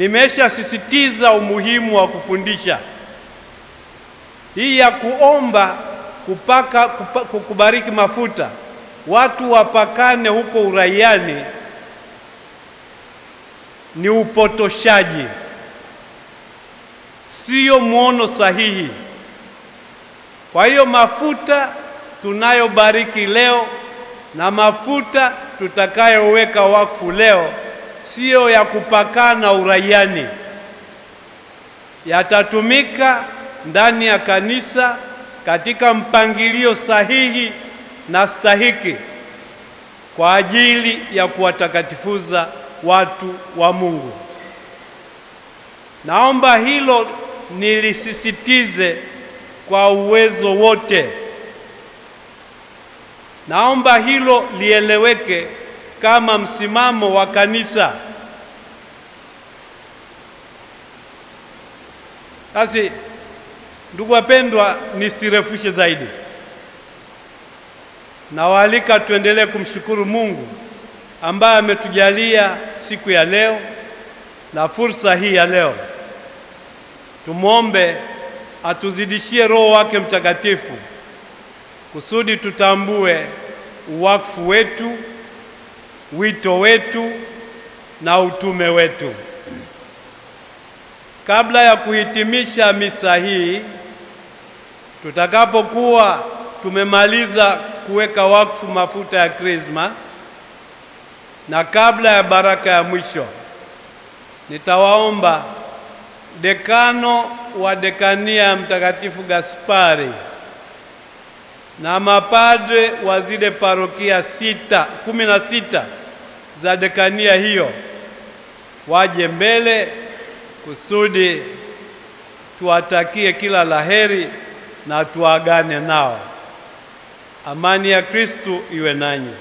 Nimeshasisitiza umuhimu wa kufundisha. Hii ya kuomba kubariki mafuta watu wapakane huko uraiani ni upotoshaji, sio muono sahihi. Kwa hiyo mafuta tunayobariki leo na mafuta tutakayoweka wakfu leo sio ya kupakana uraiani, yatatumika ndani ya kanisa katika mpangilio sahihi na stahiki kwa ajili ya kuwatakatifuza watu wa Mungu. Naomba hilo nilisisitize kwa uwezo wote. Naomba hilo lieleweke kama msimamo wa kanisa. Basi ndugu wapendwa, nisirefushe zaidi. Nawaalika tuendelee kumshukuru Mungu ambaye ametujalia siku ya leo na fursa hii ya leo. Tumuombe atuzidishie Roho wake Mtakatifu kusudi tutambue uwakfu wetu, wito wetu na utume wetu. Kabla ya kuhitimisha misa hii, tutakapokuwa tumemaliza kuweka wakfu mafuta ya Krisma na kabla ya baraka ya mwisho, nitawaomba dekano wa dekania Mtakatifu Gaspari na mapadre wa zile parokia 16 za dekania hiyo waje mbele kusudi tuwatakie kila laheri na tuagane nao. Amani ya Kristo iwe nanyi.